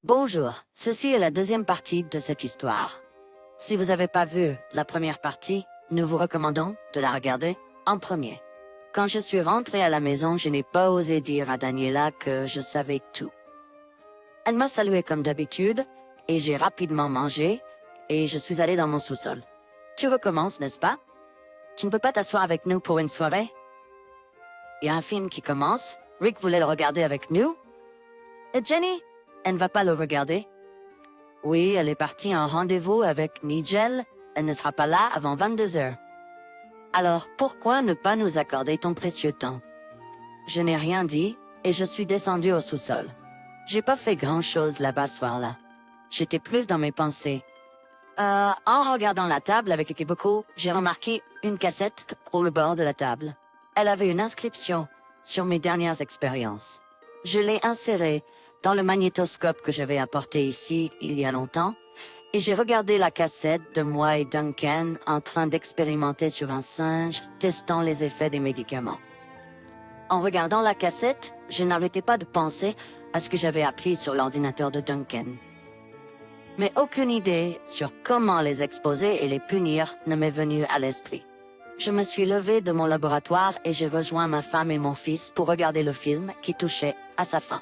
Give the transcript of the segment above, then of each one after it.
Bonjour, ceci est la deuxième partie de cette histoire. Si vous n'avez pas vu la première partie, nous vous recommandons de la regarder en premier. Quand je suis rentrée à la maison, je n'ai pas osé dire à Daniela que je savais tout. Elle m'a salué comme d'habitude, et j'ai rapidement mangé, et je suis allée dans mon sous-sol. Tu recommences, n'est-ce pas? Tu ne peux pas t'asseoir avec nous pour une soirée? Il y a un film qui commence, Rick voulait le regarder avec nous. Et Jenny, elle ne va pas le regarder. Oui, elle est partie en rendez-vous avec Nigel, elle ne sera pas là avant 22 heures. Alors, pourquoi ne pas nous accorder ton précieux temps? Je n'ai rien dit, et je suis descendue au sous-sol. J'ai pas fait grand-chose là-bas ce soir-là. J'étais plus dans mes pensées. En regardant la table avec Ikeboko, j'ai remarqué une cassette au bord de la table. Elle avait une inscription sur mes dernières expériences. Je l'ai insérée dans le magnétoscope que j'avais apporté ici il y a longtemps, et j'ai regardé la cassette de moi et Duncan en train d'expérimenter sur un singe, testant les effets des médicaments. En regardant la cassette, je n'arrêtais pas de penser à ce que j'avais appris sur l'ordinateur de Duncan. Mais aucune idée sur comment les exposer et les punir ne m'est venue à l'esprit. Je me suis levée de mon laboratoire et j'ai rejoint ma femme et mon fils pour regarder le film qui touchait à sa fin.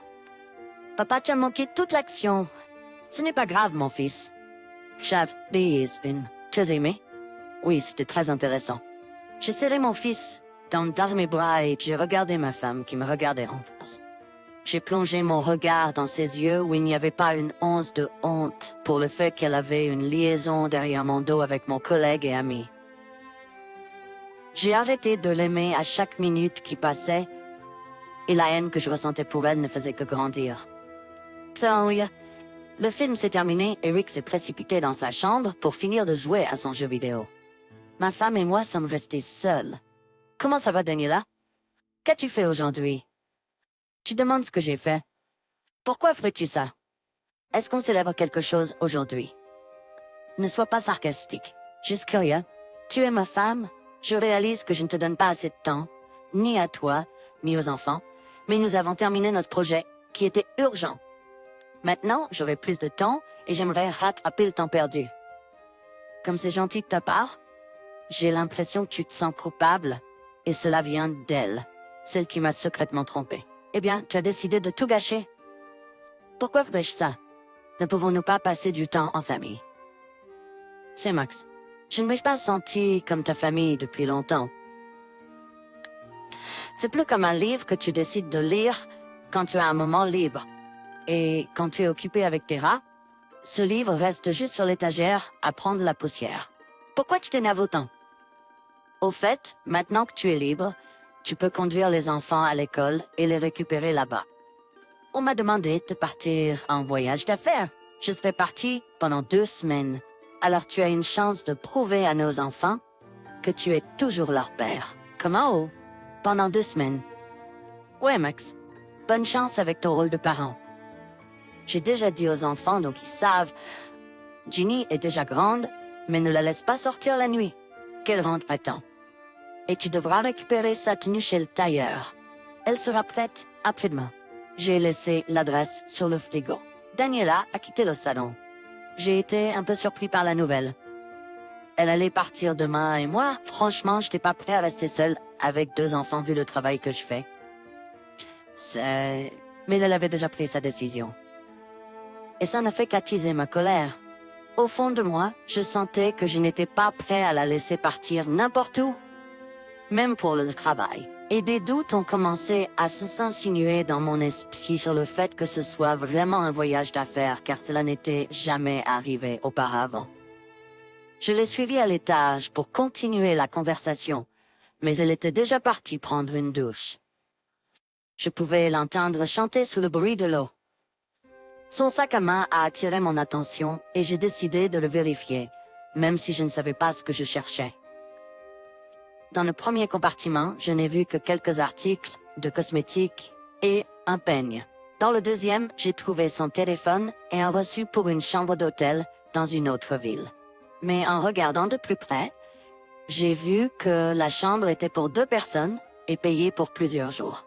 Papa, tu as manqué toute l'action. Ce n'est pas grave, mon fils. J'avais des films. Tu as aimé? Oui, c'était très intéressant. J'ai serré mon fils dans mes bras et j'ai regardé ma femme qui me regardait en face. J'ai plongé mon regard dans ses yeux où il n'y avait pas une once de honte pour le fait qu'elle avait une liaison derrière mon dos avec mon collègue et ami. J'ai arrêté de l'aimer à chaque minute qui passait, et la haine que je ressentais pour elle ne faisait que grandir. Le film s'est terminé et Rick s'est précipité dans sa chambre pour finir de jouer à son jeu vidéo. Ma femme et moi sommes restés seuls. Comment ça va, Daniela? Qu'as-tu fait aujourd'hui? Tu demandes ce que j'ai fait. Pourquoi ferais-tu ça? Est-ce qu'on célèbre quelque chose aujourd'hui? Ne sois pas sarcastique. Juste curieux. Tu es ma femme. Je réalise que je ne te donne pas assez de temps, ni à toi, ni aux enfants, mais nous avons terminé notre projet, qui était urgent. Maintenant, j'aurai plus de temps et j'aimerais rattraper le temps perdu. Comme c'est gentil de ta part, j'ai l'impression que tu te sens coupable, et cela vient d'elle, celle qui m'a secrètement trompé. Eh bien, tu as décidé de tout gâcher. Pourquoi ferais-je ça? Ne pouvons-nous pas passer du temps en famille? C'est Max. Je ne me suis pas senti comme ta famille depuis longtemps. C'est plus comme un livre que tu décides de lire quand tu as un moment libre. Et quand tu es occupé avec tes rats, ce livre reste juste sur l'étagère à prendre la poussière. Pourquoi tu t'énerves autant? Au fait, maintenant que tu es libre, tu peux conduire les enfants à l'école et les récupérer là-bas. On m'a demandé de partir en voyage d'affaires. Je serai partie pendant 2 semaines. Alors tu as une chance de prouver à nos enfants que tu es toujours leur père. Comment? Pendant 2 semaines. Ouais, Max. Bonne chance avec ton rôle de parent. J'ai déjà dit aux enfants, donc ils savent. Ginny est déjà grande, mais ne la laisse pas sortir la nuit. Qu'elle rentre à temps. Et tu devras récupérer sa tenue chez le tailleur. Elle sera prête après-demain. J'ai laissé l'adresse sur le frigo. Daniela a quitté le salon. J'ai été un peu surpris par la nouvelle. Elle allait partir demain et moi, franchement, j'étais pas prêt à rester seule avec 2 enfants vu le travail que je fais. Mais elle avait déjà pris sa décision. Et ça n'a fait qu'attiser ma colère. Au fond de moi, je sentais que je n'étais pas prêt à la laisser partir n'importe où, même pour le travail. Et des doutes ont commencé à s'insinuer dans mon esprit sur le fait que ce soit vraiment un voyage d'affaires, car cela n'était jamais arrivé auparavant. Je l'ai suivie à l'étage pour continuer la conversation, mais elle était déjà partie prendre une douche. Je pouvais l'entendre chanter sous le bruit de l'eau. Son sac à main a attiré mon attention et j'ai décidé de le vérifier, même si je ne savais pas ce que je cherchais. Dans le premier compartiment, je n'ai vu que quelques articles de cosmétiques et un peigne. Dans le deuxième, j'ai trouvé son téléphone et un reçu pour une chambre d'hôtel dans une autre ville. Mais en regardant de plus près, j'ai vu que la chambre était pour 2 personnes et payée pour plusieurs jours.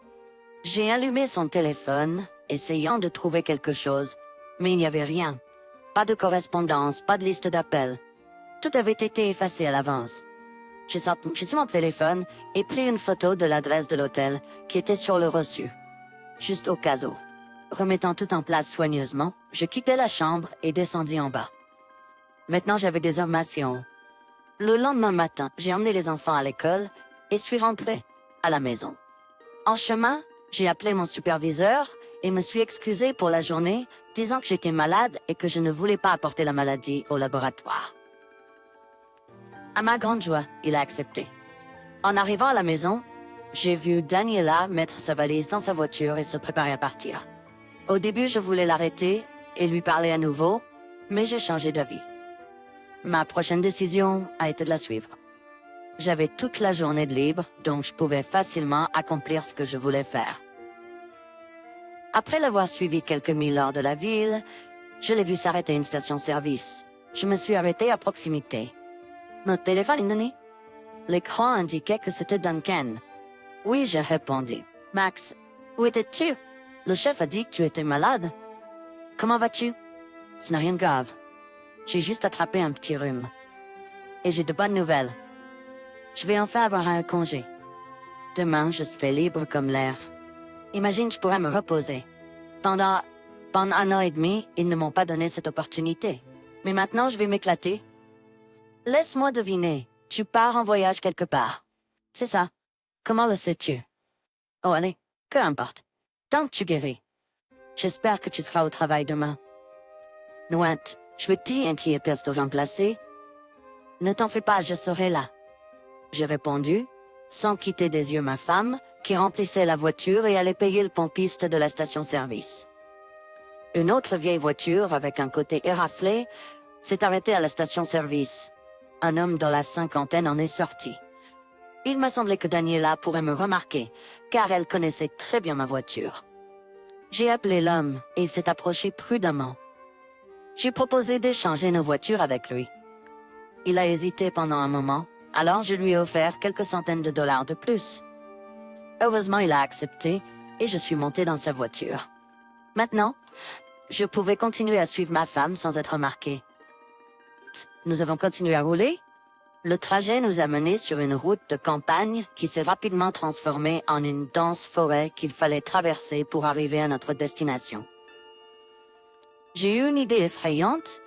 J'ai allumé son téléphone, essayant de trouver quelque chose, Mais il n'y avait rien. Pas de correspondance, pas de liste d'appels. Tout avait été effacé à l'avance. J'ai sorti mon téléphone et pris une photo de l'adresse de l'hôtel qui était sur le reçu. Juste au cas où. Remettant tout en place soigneusement, je quittai la chambre et descendis en bas. Maintenant j'avais des informations. Le lendemain matin, j'ai emmené les enfants à l'école et suis rentré à la maison. En chemin, j'ai appelé mon superviseur et me suis excusé pour la journée, disant que j'étais malade et que je ne voulais pas apporter la maladie au laboratoire. À ma grande joie, il a accepté. En arrivant à la maison, j'ai vu Daniela mettre sa valise dans sa voiture et se préparer à partir. Au début, je voulais l'arrêter et lui parler à nouveau, mais j'ai changé d'avis. Ma prochaine décision a été de la suivre. J'avais toute la journée de libre, donc je pouvais facilement accomplir ce que je voulais faire. Après l'avoir suivi quelques milles hors de la ville, je l'ai vu s'arrêter à une station-service. Je me suis arrêté à proximité. Notre téléphone est donné. L'écran indiquait que c'était Duncan. Oui, j'ai répondu. Max, où étais-tu? Le chef a dit que tu étais malade. Comment vas-tu? Ce n'est rien de grave. J'ai juste attrapé un petit rhume. Et j'ai de bonnes nouvelles. Je vais enfin avoir un congé. Demain, je serai libre comme l'air. Imagine, je pourrais me reposer. Pendant 1 an et demi, ils ne m'ont pas donné cette opportunité. Mais maintenant, je vais m'éclater. Laisse-moi deviner. Tu pars en voyage quelque part. C'est ça. Comment le sais-tu? Oh, allez, peu importe. Tant que tu guéris. J'espère que tu seras au travail demain. Nouant, je veux t'y te remplacer. Ne t'en fais pas, je serai là. J'ai répondu, sans quitter des yeux ma femme, qui remplissait la voiture et allait payer le pompiste de la station-service. Une autre vieille voiture, avec un côté éraflé, s'est arrêtée à la station-service. Un homme dans la cinquantaine en est sorti. Il m'a semblé que Daniela pourrait me remarquer, car elle connaissait très bien ma voiture. J'ai appelé l'homme, et il s'est approché prudemment. J'ai proposé d'échanger nos voitures avec lui. Il a hésité pendant un moment, alors je lui ai offert quelques centaines de dollars de plus. Heureusement, il a accepté, et je suis monté dans sa voiture. Maintenant, je pouvais continuer à suivre ma femme sans être remarqué. Nous avons continué à rouler. Le trajet nous a menés sur une route de campagne qui s'est rapidement transformée en une dense forêt qu'il fallait traverser pour arriver à notre destination. J'ai eu une idée effrayante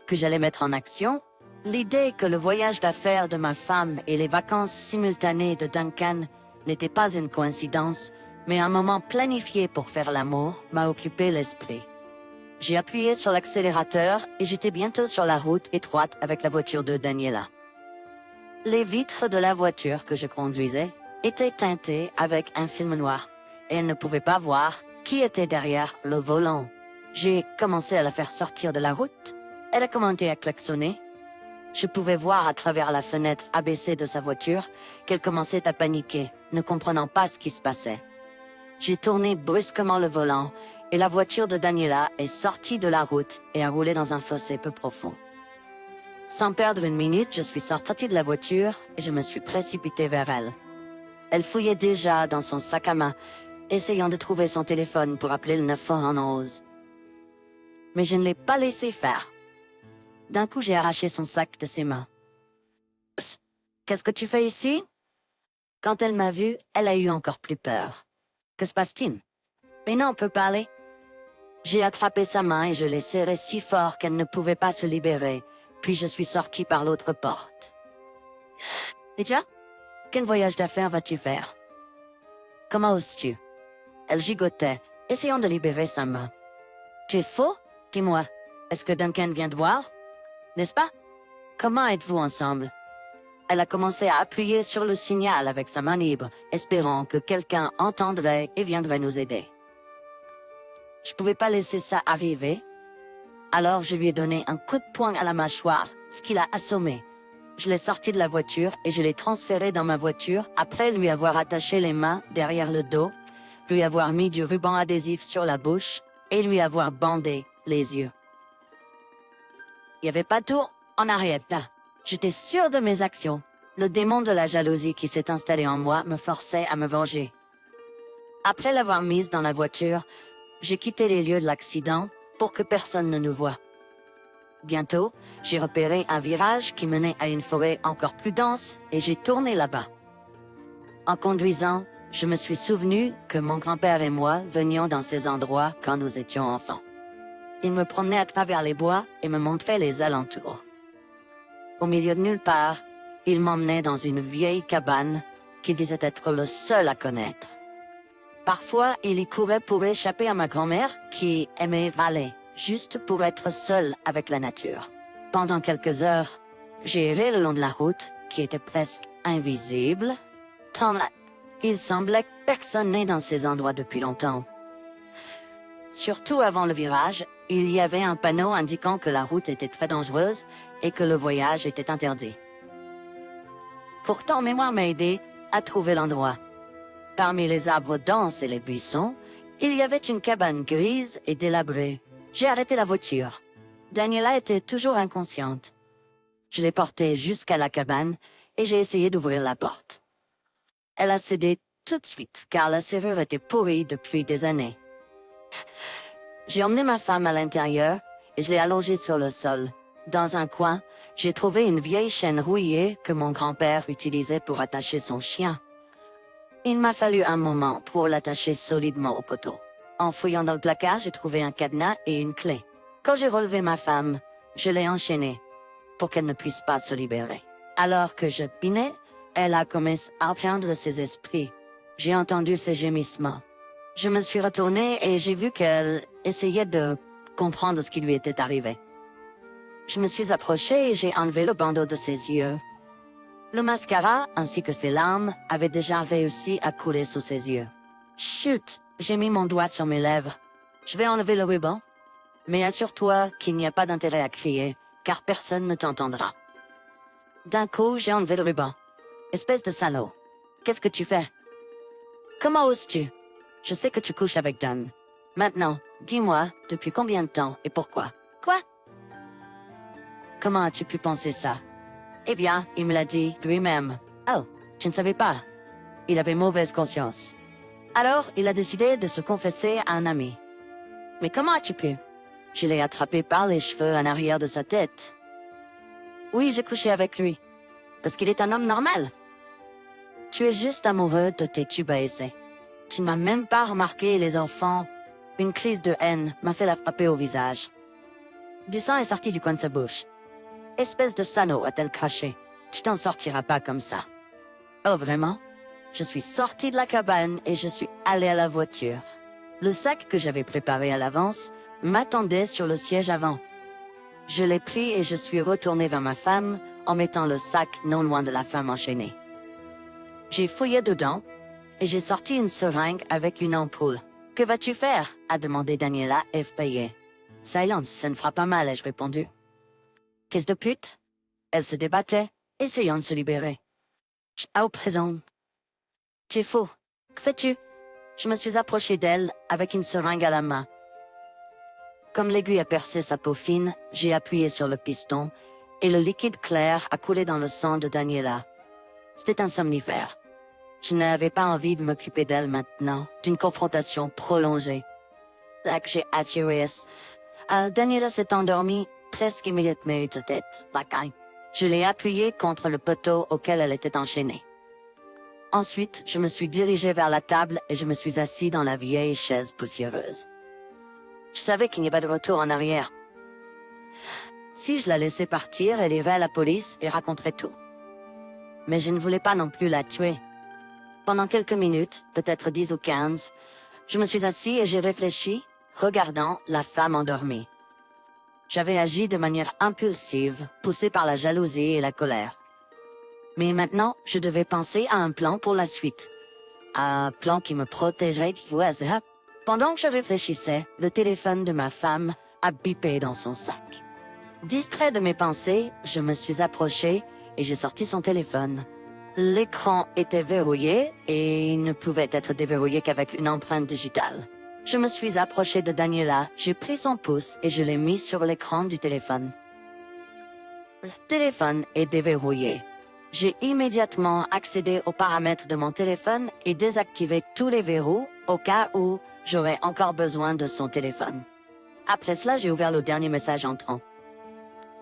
que j'allais mettre en action, l'idée que le voyage d'affaires de ma femme et les vacances simultanées de Duncan n'étaient pas une coïncidence, mais un moment planifié pour faire l'amour m'a occupé l'esprit. J'ai appuyé sur l'accélérateur et j'étais bientôt sur la route étroite avec la voiture de Daniela. Les vitres de la voiture que je conduisais étaient teintées avec un film noir, et elle ne pouvait pas voir qui était derrière le volant. J'ai commencé à la faire sortir de la route. Elle a commencé à klaxonner. Je pouvais voir à travers la fenêtre abaissée de sa voiture qu'elle commençait à paniquer, ne comprenant pas ce qui se passait. J'ai tourné brusquement le volant et la voiture de Daniela est sortie de la route et a roulé dans un fossé peu profond. Sans perdre une minute, je suis sorti de la voiture et je me suis précipité vers elle. Elle fouillait déjà dans son sac à main, essayant de trouver son téléphone pour appeler le 911. Mais je ne l'ai pas laissé faire. D'un coup, j'ai arraché son sac de ses mains. « Qu'est-ce que tu fais ici ?» Quand elle m'a vu, elle a eu encore plus peur. « Que se passe-t-il ?»« Mais non, on peut parler. » J'ai attrapé sa main et je l'ai serrée si fort qu'elle ne pouvait pas se libérer, puis je suis sorti par l'autre porte. « Déjà, quel voyage d'affaires vas-tu faire ?»« Comment oses-tu ?» Elle gigotait, essayant de libérer sa main. « Tu es faux? Dis-moi, est-ce que Duncan vient te voir? N'est-ce pas? Comment êtes-vous ensemble? » Elle a commencé à appuyer sur le signal avec sa main libre, espérant que quelqu'un entendrait et viendrait nous aider. Je pouvais pas laisser ça arriver. Alors je lui ai donné un coup de poing à la mâchoire, ce qui l'a assommé. Je l'ai sorti de la voiture et je l'ai transféré dans ma voiture après lui avoir attaché les mains derrière le dos, lui avoir mis du ruban adhésif sur la bouche et lui avoir bandé les yeux. Il n'y avait pas tout en arrière là. J'étais sûr de mes actions. Le démon de la jalousie qui s'est installé en moi me forçait à me venger. Après l'avoir mise dans la voiture, j'ai quitté les lieux de l'accident pour que personne ne nous voie. Bientôt, j'ai repéré un virage qui menait à une forêt encore plus dense et j'ai tourné là-bas. En conduisant, je me suis souvenu que mon grand-père et moi venions dans ces endroits quand nous étions enfants. Il me promenait à travers les bois et me montrait les alentours. Au milieu de nulle part, il m'emmenait dans une vieille cabane qu'il disait être le seul à connaître. Parfois, il y courait pour échapper à ma grand-mère qui aimait râler, juste pour être seule avec la nature. Pendant quelques heures, j'ai erré le long de la route, qui était presque invisible, tant il semblait que personne n'est dans ces endroits depuis longtemps. Surtout avant le virage, il y avait un panneau indiquant que la route était très dangereuse et que le voyage était interdit. Pourtant, mémoire m'a aidé à trouver l'endroit. Parmi les arbres denses et les buissons, il y avait une cabane grise et délabrée. J'ai arrêté la voiture. Daniela était toujours inconsciente. Je l'ai portée jusqu'à la cabane et j'ai essayé d'ouvrir la porte. Elle a cédé tout de suite, car la serrure était pourrie depuis des années. J'ai emmené ma femme à l'intérieur et je l'ai allongée sur le sol. Dans un coin, j'ai trouvé une vieille chaîne rouillée que mon grand-père utilisait pour attacher son chien. Il m'a fallu un moment pour l'attacher solidement au poteau. En fouillant dans le placard, j'ai trouvé un cadenas et une clé. Quand j'ai relevé ma femme, je l'ai enchaînée pour qu'elle ne puisse pas se libérer. Alors que je pinais, elle a commencé à prendre ses esprits. J'ai entendu ses gémissements. Je me suis retournée et j'ai vu qu'elle essayait de comprendre ce qui lui était arrivé. Je me suis approchée et j'ai enlevé le bandeau de ses yeux. Le mascara, ainsi que ses larmes, avaient déjà réussi à couler sous ses yeux. Chut, j'ai mis mon doigt sur mes lèvres. Je vais enlever le ruban. Mais assure-toi qu'il n'y a pas d'intérêt à crier, car personne ne t'entendra. D'un coup, j'ai enlevé le ruban. Espèce de salaud. Qu'est-ce que tu fais? Comment oses-tu? Je sais que tu couches avec John. Maintenant, dis-moi, depuis combien de temps et pourquoi? Quoi? Comment as-tu pu penser ça? Eh bien, il me l'a dit lui-même. Oh, je ne savais pas. Il avait mauvaise conscience. Alors, il a décidé de se confesser à un ami. Mais comment as-tu pu? Je l'ai attrapé par les cheveux en arrière de sa tête. Oui, j'ai couché avec lui. Parce qu'il est un homme normal. Tu es juste amoureux de tes tubes à essai. Tu ne m'as même pas remarqué, les enfants. Une crise de haine m'a fait la frapper au visage. Du sang est sorti du coin de sa bouche. Espèce de salaud, a-t-elle craché. Tu t'en sortiras pas comme ça. Oh, vraiment? Je suis sortie de la cabane et je suis allée à la voiture. Le sac que j'avais préparé à l'avance m'attendait sur le siège avant. Je l'ai pris et je suis retournée vers ma femme en mettant le sac non loin de la femme enchaînée. J'ai fouillé dedans et j'ai sorti une seringue avec une ampoule. « Que vas-tu faire ?» a demandé Daniela, effrayée. « Silence, ça ne fera pas mal », ai-je répondu. « Qu'est-ce de pute ?» Elle se débattait, essayant de se libérer. « Au présent. »« Tu es fou. Que fais-tu ?» Je me suis approchée d'elle avec une seringue à la main. Comme l'aiguille a percé sa peau fine, j'ai appuyé sur le piston et le liquide clair a coulé dans le sang de Daniela. C'était un somnifère. Je n'avais pas envie de m'occuper d'elle maintenant, d'une confrontation prolongée. Là que j'ai attiré, Daniela s'est endormie presque immédiatement de tête. Je l'ai appuyée contre le poteau auquel elle était enchaînée. Ensuite, je me suis dirigée vers la table et je me suis assis dans la vieille chaise poussiéreuse. Je savais qu'il n'y avait pas de retour en arrière. Si je la laissais partir, elle irait à la police et raconterait tout. Mais je ne voulais pas non plus la tuer. Pendant quelques minutes, peut-être 10 ou 15, je me suis assis et j'ai réfléchi, regardant la femme endormie. J'avais agi de manière impulsive, poussé par la jalousie et la colère. Mais maintenant, je devais penser à un plan pour la suite. Un plan qui me protégerait du voisin. Pendant que je réfléchissais, le téléphone de ma femme a bipé dans son sac. Distrait de mes pensées, je me suis approché et j'ai sorti son téléphone. L'écran était verrouillé et il ne pouvait être déverrouillé qu'avec une empreinte digitale. Je me suis approché de Daniela, j'ai pris son pouce et je l'ai mis sur l'écran du téléphone. Le téléphone est déverrouillé. J'ai immédiatement accédé aux paramètres de mon téléphone et désactivé tous les verrous au cas où j'aurais encore besoin de son téléphone. Après cela, j'ai ouvert le dernier message entrant.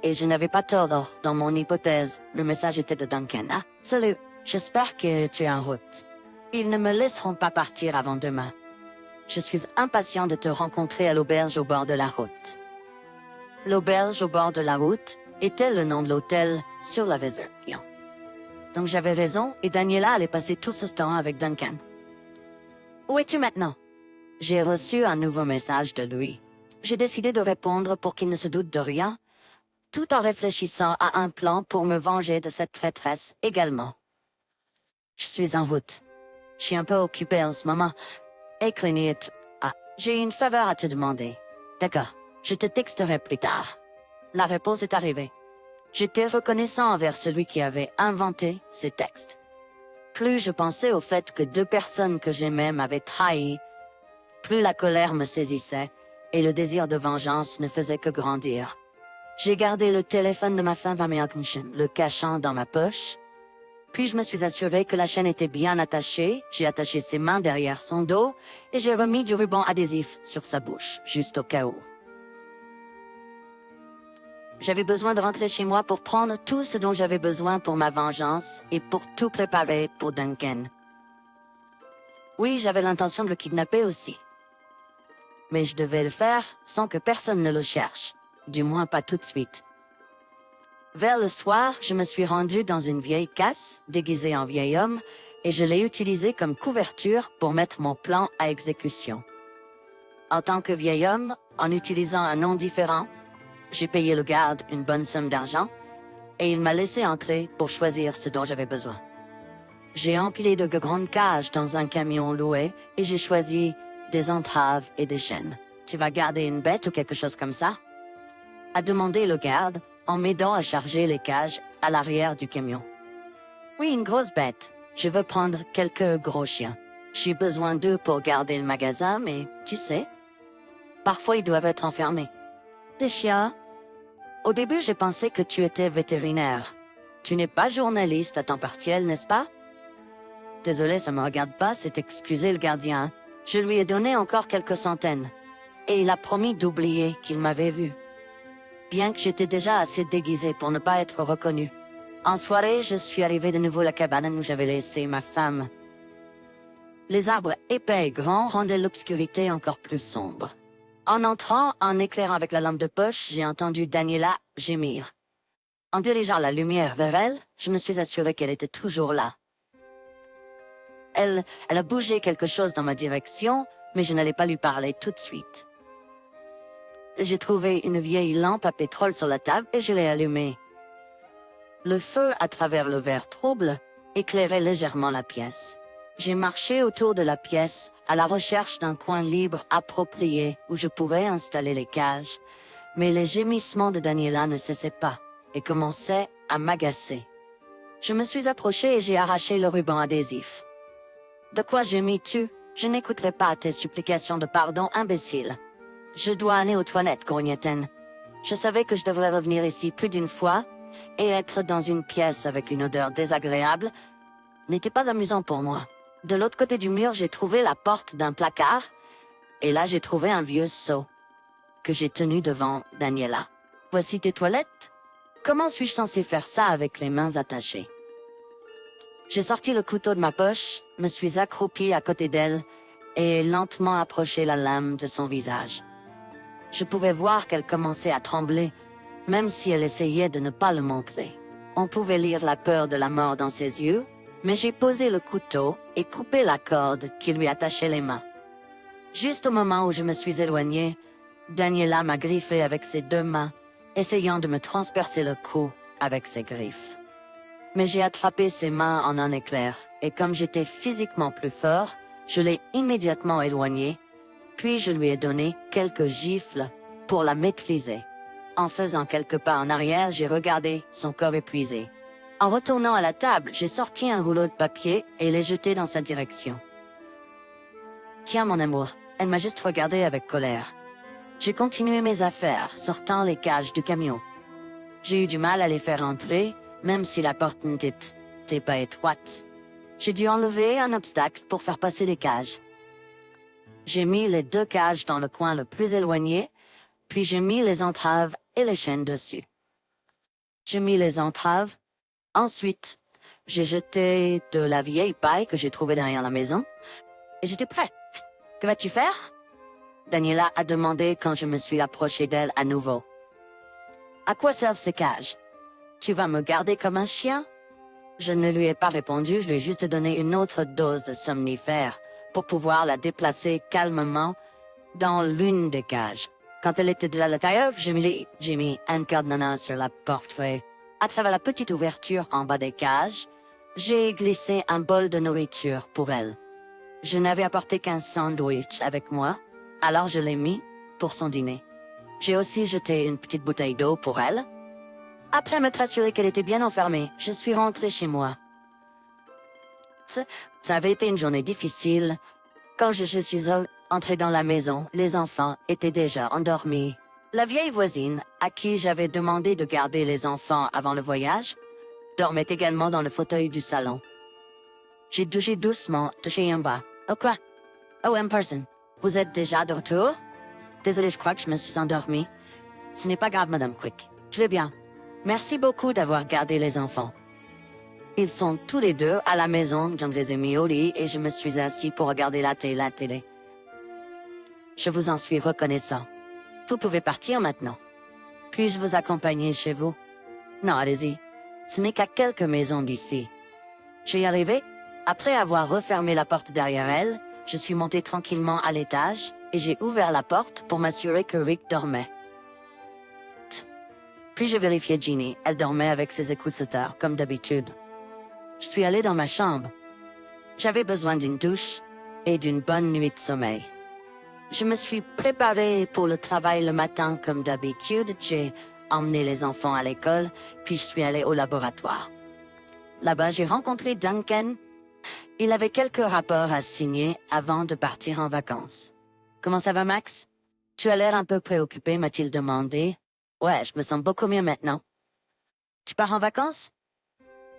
Et je n'avais pas tort dans mon hypothèse. Le message était de Duncan. Ah, salut, j'espère que tu es en route. Ils ne me laisseront pas partir avant demain. Je suis impatient de te rencontrer à l'auberge au bord de la route. L'auberge au bord de la route était le nom de l'hôtel sur la réservation. Donc j'avais raison et Daniela allait passer tout ce temps avec Duncan. Où es-tu maintenant? J'ai reçu un nouveau message de lui. J'ai décidé de répondre pour qu'il ne se doute de rien, tout en réfléchissant à un plan pour me venger de cette traîtresse également. Je suis en route. Je suis un peu occupé en ce moment. Ah, j'ai une faveur à te demander. D'accord, je te texterai plus tard. La réponse est arrivée. J'étais reconnaissant envers celui qui avait inventé ces textes. Plus je pensais au fait que deux personnes que j'aimais m'avaient trahi, plus la colère me saisissait et le désir de vengeance ne faisait que grandir. J'ai gardé le téléphone de ma femme le cachant dans ma poche. Puis je me suis assuré que la chaîne était bien attachée, j'ai attaché ses mains derrière son dos et j'ai remis du ruban adhésif sur sa bouche, juste au cas où. J'avais besoin de rentrer chez moi pour prendre tout ce dont j'avais besoin pour ma vengeance et pour tout préparer pour Duncan. Oui, j'avais l'intention de le kidnapper aussi. Mais je devais le faire sans que personne ne le cherche, du moins pas tout de suite. Vers le soir, je me suis rendu dans une vieille casse, déguisée en vieil homme, et je l'ai utilisée comme couverture pour mettre mon plan à exécution. En tant que vieil homme, en utilisant un nom différent, j'ai payé le garde une bonne somme d'argent, et il m'a laissé entrer pour choisir ce dont j'avais besoin. J'ai empilé de grandes cages dans un camion loué, et j'ai choisi des entraves et des chaînes. Tu vas garder une bête ou quelque chose comme ça? A demandé le garde, en m'aidant à charger les cages à l'arrière du camion. Oui, une grosse bête. Je veux prendre quelques gros chiens. J'ai besoin d'eux pour garder le magasin, mais tu sais, parfois ils doivent être enfermés. Des chiens? Au début, j'ai pensé que tu étais vétérinaire. Tu n'es pas journaliste à temps partiel, n'est-ce pas? Désolé, ça me regarde pas, c'est excusé le gardien. Je lui ai donné encore quelques centaines. Et il a promis d'oublier qu'il m'avait vu. Bien que j'étais déjà assez déguisé pour ne pas être reconnu. En soirée, je suis arrivé de nouveau à la cabane où j'avais laissé ma femme. Les arbres épais et grands rendaient l'obscurité encore plus sombre. En entrant, en éclairant avec la lampe de poche, j'ai entendu Daniela gémir. En dirigeant la lumière vers elle, je me suis assuré qu'elle était toujours là. Elle a bougé quelque chose dans ma direction, mais je n'allais pas lui parler tout de suite. J'ai trouvé une vieille lampe à pétrole sur la table et je l'ai allumée. Le feu, à travers le verre trouble, éclairait légèrement la pièce. J'ai marché autour de la pièce, à la recherche d'un coin libre approprié où je pourrais installer les cages, mais les gémissements de Daniela ne cessaient pas et commençaient à m'agacer. Je me suis approché et j'ai arraché le ruban adhésif. De quoi gémis-tu? Je n'écouterai pas tes supplications de pardon, imbécile. Je dois aller aux toilettes, grognait-elle. Je savais que je devrais revenir ici plus d'une fois, et être dans une pièce avec une odeur désagréable n'était pas amusant pour moi. De l'autre côté du mur, j'ai trouvé la porte d'un placard, et là j'ai trouvé un vieux seau que j'ai tenu devant Daniela. Voici tes toilettes? Comment suis-je censé faire ça avec les mains attachées? J'ai sorti le couteau de ma poche, me suis accroupi à côté d'elle, et lentement approché la lame de son visage. Je pouvais voir qu'elle commençait à trembler, même si elle essayait de ne pas le montrer. On pouvait lire la peur de la mort dans ses yeux, mais j'ai posé le couteau et coupé la corde qui lui attachait les mains. Juste au moment où je me suis éloigné, Daniela m'a griffé avec ses deux mains, essayant de me transpercer le cou avec ses griffes. Mais j'ai attrapé ses mains en un éclair, et comme j'étais physiquement plus fort, je l'ai immédiatement éloignée, puis je lui ai donné quelques gifles pour la maîtriser. En faisant quelques pas en arrière, j'ai regardé son corps épuisé. En retournant à la table, j'ai sorti un rouleau de papier et l'ai jeté dans sa direction. Tiens, mon amour, elle m'a juste regardé avec colère. J'ai continué mes affaires, sortant les cages du camion. J'ai eu du mal à les faire entrer, même si la porte n'était pas étroite. J'ai dû enlever un obstacle pour faire passer les cages. J'ai mis les deux cages dans le coin le plus éloigné, Puis j'ai mis les entraves et les chaînes dessus. J'ai mis les entraves. Ensuite, j'ai jeté de la vieille paille que j'ai trouvée derrière la maison. Et j'étais prêt. Que vas-tu faire? Daniela a demandé quand je me suis approché d'elle à nouveau. À quoi servent ces cages? Tu vas me garder comme un chien? Je ne lui ai pas répondu, je lui ai juste donné une autre dose de somnifère pour pouvoir la déplacer calmement dans l'une des cages. Quand elle était déjà à l'intérieur, j'ai mis un cadenas sur la porte-fenêtre. À travers la petite ouverture en bas des cages, j'ai glissé un bol de nourriture pour elle. Je n'avais apporté qu'un sandwich avec moi, alors je l'ai mis pour son dîner. J'ai aussi jeté une petite bouteille d'eau pour elle. Après m'être assuré qu'elle était bien enfermée, je suis rentrée chez moi. Ça avait été une journée difficile. Quand je suis entrée dans la maison, les enfants étaient déjà endormis. La vieille voisine, à qui j'avais demandé de garder les enfants avant le voyage, dormait également dans le fauteuil du salon. J'ai doucement touché en bas. Oh quoi? Oh, Emerson, vous êtes déjà de retour? Désolé, je crois que je me suis endormie. Ce n'est pas grave, Madame Quick. Je vais bien. Merci beaucoup d'avoir gardé les enfants. Ils sont tous les deux à la maison, je les ai mis au lit et je me suis assis pour regarder la télé. Je vous en suis reconnaissant. Vous pouvez partir maintenant. Puis-je vous accompagner chez vous? Non, allez-y. Ce n'est qu'à quelques maisons d'ici. J'y arrivé. Après avoir refermé la porte derrière elle, je suis monté tranquillement à l'étage et j'ai ouvert la porte pour m'assurer que Rick dormait. Puis j'ai vérifié Jeannie, elle dormait avec ses écouteurs, comme d'habitude. Je suis allé dans ma chambre. J'avais besoin d'une douche et d'une bonne nuit de sommeil. Je me suis préparé pour le travail le matin comme d'habitude. J'ai emmené les enfants à l'école, puis je suis allé au laboratoire. Là-bas, j'ai rencontré Duncan. Il avait quelques rapports à signer avant de partir en vacances. Comment ça va, Max? Tu as l'air un peu préoccupé, m'a-t-il demandé. Ouais, je me sens beaucoup mieux maintenant. Tu pars en vacances?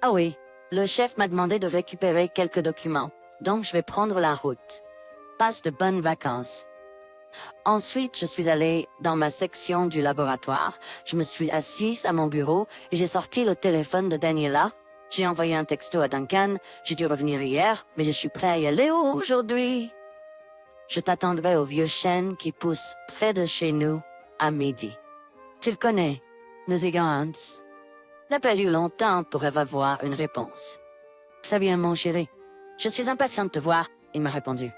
Ah oui, le chef m'a demandé de récupérer quelques documents, donc je vais prendre la route. Passe de bonnes vacances. Ensuite, je suis allé dans ma section du laboratoire. Je me suis assise à mon bureau et j'ai sorti le téléphone de Daniela. J'ai envoyé un texto à Duncan. J'ai dû revenir hier, mais je suis prêt à y aller aujourd'hui. Je t'attendrai au vieux chêne qui pousse près de chez nous à midi. Tu le connais, Music Hans. N'a pas eu longtemps pour avoir une réponse. Très bien, mon chéri. Je suis impatient de te voir, il m'a répondu.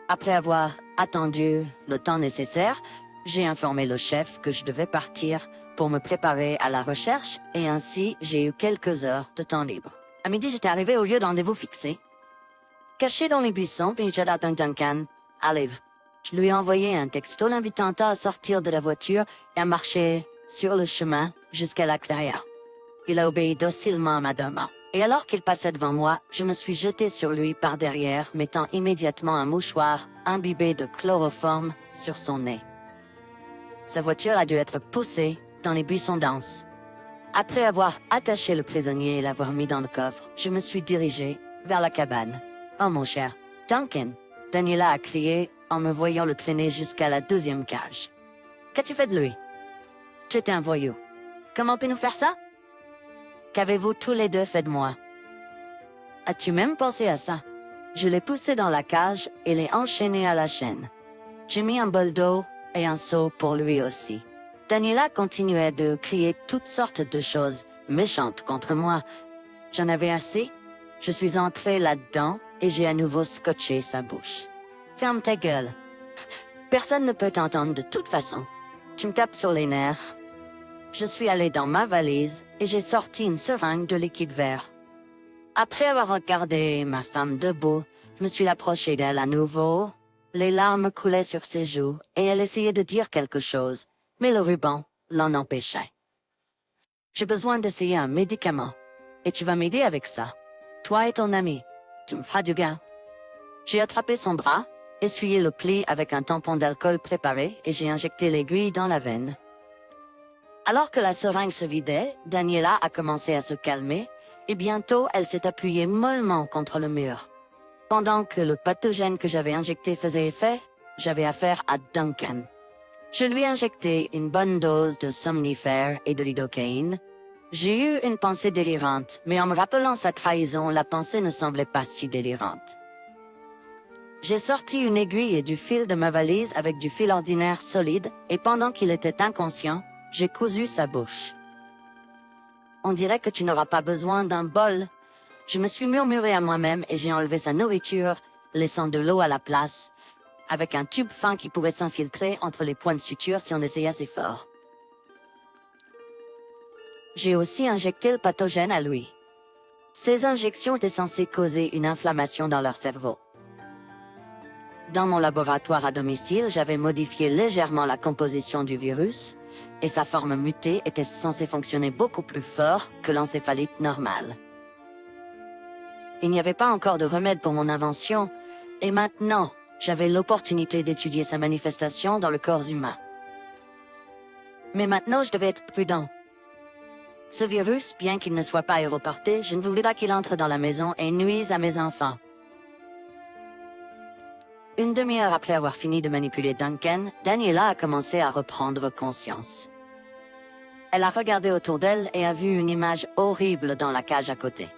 Après avoir attendu le temps nécessaire, j'ai informé le chef que je devais partir pour me préparer à la recherche et ainsi j'ai eu quelques heures de temps libre. À midi, j'étais arrivé au lieu de rendez-vous fixé. Caché dans les buissons, puis j'attends Duncan arrive. Je lui ai envoyé un texto l'invitant à sortir de la voiture et à marcher sur le chemin jusqu'à la clairière. Il a obéi docilement à ma demande. Et alors qu'il passait devant moi, je me suis jeté sur lui par derrière, mettant immédiatement un mouchoir imbibé de chloroforme sur son nez. Sa voiture a dû être poussée dans les buissons denses. Après avoir attaché le prisonnier et l'avoir mis dans le coffre, je me suis dirigé vers la cabane. « Oh mon cher, Duncan !» Daniela a crié en me voyant le traîner jusqu'à la deuxième cage. « Qu'as-tu fait de lui? »« J'étais un voyou. Comment peut-nous faire ça? » Qu'avez-vous tous les deux fait de moi? As-tu même pensé à ça? Je l'ai poussé dans la cage et l'ai enchaîné à la chaîne. J'ai mis un bol d'eau et un seau pour lui aussi. Daniela continuait de crier toutes sortes de choses méchantes contre moi. J'en avais assez. Je suis entré là-dedans et j'ai à nouveau scotché sa bouche. Ferme ta gueule. Personne ne peut t'entendre de toute façon. Tu me tapes sur les nerfs. Je suis allé dans ma valise et j'ai sorti une seringue de liquide vert. Après avoir regardé ma femme debout, je me suis approché d'elle à nouveau. Les larmes coulaient sur ses joues et elle essayait de dire quelque chose, mais le ruban l'en empêchait. J'ai besoin d'essayer un médicament et tu vas m'aider avec ça. Toi et ton ami, tu me feras du bien. J'ai attrapé son bras, essuyé le pli avec un tampon d'alcool préparé et j'ai injecté l'aiguille dans la veine. Alors que la seringue se vidait, Daniela a commencé à se calmer et bientôt elle s'est appuyée mollement contre le mur. Pendant que le pathogène que j'avais injecté faisait effet, j'avais affaire à Duncan. Je lui ai injecté une bonne dose de somnifère et de lidocaïne. J'ai eu une pensée délirante, mais en me rappelant sa trahison, la pensée ne semblait pas si délirante. J'ai sorti une aiguille et du fil de ma valise avec du fil ordinaire solide, et pendant qu'il était inconscient, j'ai cousu sa bouche. On dirait que tu n'auras pas besoin d'un bol. Je me suis murmuré à moi-même et j'ai enlevé sa nourriture, laissant de l'eau à la place, avec un tube fin qui pourrait s'infiltrer entre les points de suture si on essayait assez fort. J'ai aussi injecté le pathogène à lui. Ces injections étaient censées causer une inflammation dans leur cerveau. Dans mon laboratoire à domicile, j'avais modifié légèrement la composition du virus, et sa forme mutée était censée fonctionner beaucoup plus fort que l'encéphalite normale. Il n'y avait pas encore de remède pour mon invention, et maintenant, j'avais l'opportunité d'étudier sa manifestation dans le corps humain. Mais maintenant, je devais être prudent. Ce virus, bien qu'il ne soit pas aéroporté, je ne voulais pas qu'il entre dans la maison et nuise à mes enfants. Une demi-heure après avoir fini de manipuler Duncan, Daniela a commencé à reprendre conscience. Elle a regardé autour d'elle et a vu une image horrible dans la cage à côté.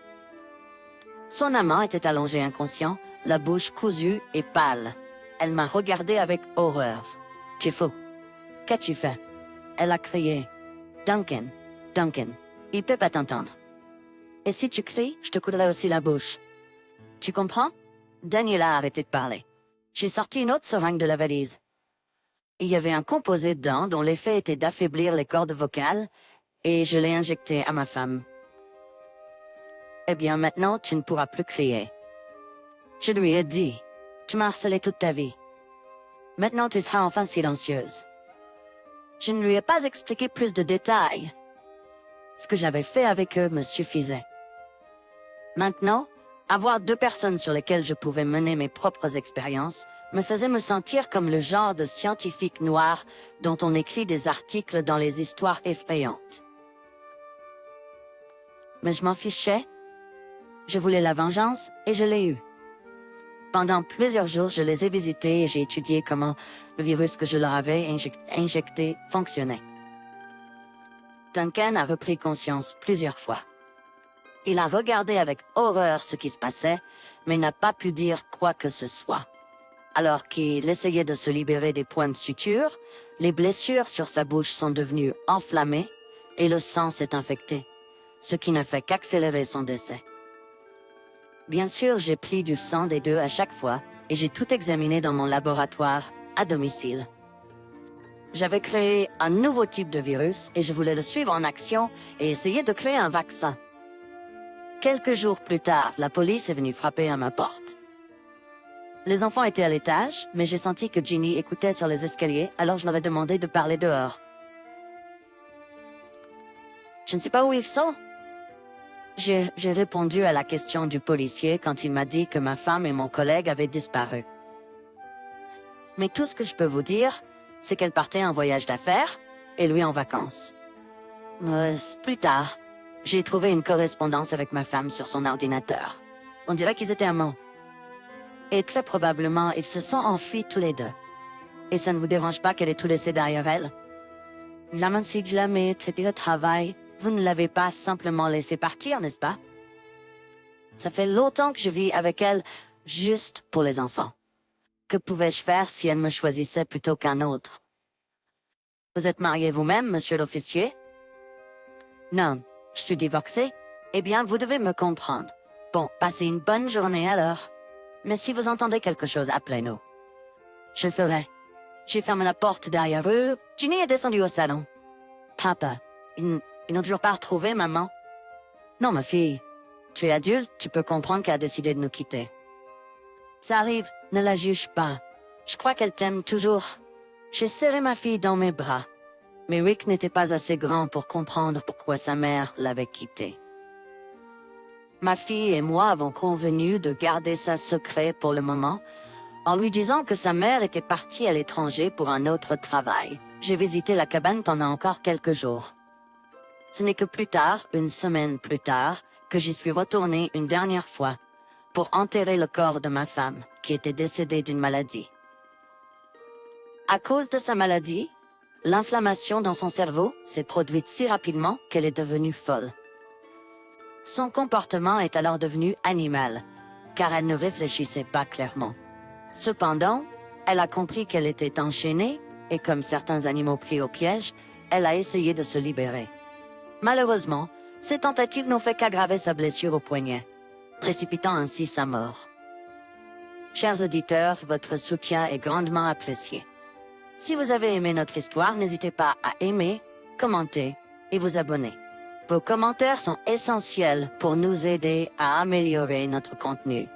Son amant était allongé inconscient, la bouche cousue et pâle. Elle m'a regardé avec horreur. « Tu es fou. Qu'as-tu fait ?» Elle a crié. « Duncan, Duncan, il peut pas t'entendre. Et si tu cries, je te coulerai aussi la bouche. Tu comprends ?» Daniela a arrêté de parler. J'ai sorti une autre seringue de la valise. Il y avait un composé dedans dont l'effet était d'affaiblir les cordes vocales, et je l'ai injecté à ma femme. Eh bien maintenant, tu ne pourras plus crier. Je lui ai dit, tu m'as harcelé toute ta vie. Maintenant tu seras enfin silencieuse. Je ne lui ai pas expliqué plus de détails. Ce que j'avais fait avec eux me suffisait. Maintenant, avoir deux personnes sur lesquelles je pouvais mener mes propres expériences me faisait me sentir comme le genre de scientifique noir dont on écrit des articles dans les histoires effrayantes. Mais je m'en fichais. Je voulais la vengeance et je l'ai eue. Pendant plusieurs jours, je les ai visités et j'ai étudié comment le virus que je leur avais injecté fonctionnait. Duncan a repris conscience plusieurs fois. Il a regardé avec horreur ce qui se passait, mais n'a pas pu dire quoi que ce soit. Alors qu'il essayait de se libérer des points de suture, les blessures sur sa bouche sont devenues enflammées et le sang s'est infecté, ce qui ne fait qu'accélérer son décès. Bien sûr, j'ai pris du sang des deux à chaque fois et j'ai tout examiné dans mon laboratoire, à domicile. J'avais créé un nouveau type de virus et je voulais le suivre en action et essayer de créer un vaccin. Quelques jours plus tard, la police est venue frapper à ma porte. Les enfants étaient à l'étage, mais j'ai senti que Ginny écoutait sur les escaliers, alors je leur ai demandé de parler dehors. Je ne sais pas où ils sont. J'ai répondu à la question du policier quand il m'a dit que ma femme et mon collègue avaient disparu. Mais tout ce que je peux vous dire, c'est qu'elle partait en voyage d'affaires, et lui en vacances. Plus tard, j'ai trouvé une correspondance avec ma femme sur son ordinateur. On dirait qu'ils étaient amants. Et très probablement, ils se sont enfuis tous les deux. Et ça ne vous dérange pas qu'elle ait tout laissé derrière elle? L'amant si jamais traité le travail, vous ne l'avez pas simplement laissé partir, n'est-ce pas? Ça fait longtemps que je vis avec elle, juste pour les enfants. Que pouvais-je faire si elle me choisissait plutôt qu'un autre? Vous êtes marié vous-même, monsieur l'officier? Non, je suis divorcé. Eh bien, vous devez me comprendre. Bon, passez une bonne journée alors. Mais si vous entendez quelque chose, appelez-nous. Je le ferai. J'ai fermé la porte derrière eux. Ginny est descendue au salon. Papa, ils n'ont toujours pas retrouvé maman. Non, ma fille. Tu es adulte, tu peux comprendre qu'elle a décidé de nous quitter. Ça arrive, ne la juge pas. Je crois qu'elle t'aime toujours. J'ai serré ma fille dans mes bras. Mais Rick n'était pas assez grand pour comprendre pourquoi sa mère l'avait quitté. Ma fille et moi avons convenu de garder ça secret pour le moment, en lui disant que sa mère était partie à l'étranger pour un autre travail. J'ai visité la cabane pendant encore quelques jours. Ce n'est que plus tard, une semaine plus tard, que j'y suis retournée une dernière fois, pour enterrer le corps de ma femme, qui était décédée d'une maladie. À cause de sa maladie, L'inflammation dans son cerveau s'est produite si rapidement qu'elle est devenue folle. Son comportement est alors devenu animal, car elle ne réfléchissait pas clairement. Cependant, elle a compris qu'elle était enchaînée, et comme certains animaux pris au piège, elle a essayé de se libérer. Malheureusement, ces tentatives n'ont fait qu'aggraver sa blessure au poignet, précipitant ainsi sa mort. Chers auditeurs, votre soutien est grandement apprécié. Si vous avez aimé notre histoire, n'hésitez pas à aimer, commenter et vous abonner. Vos commentaires sont essentiels pour nous aider à améliorer notre contenu.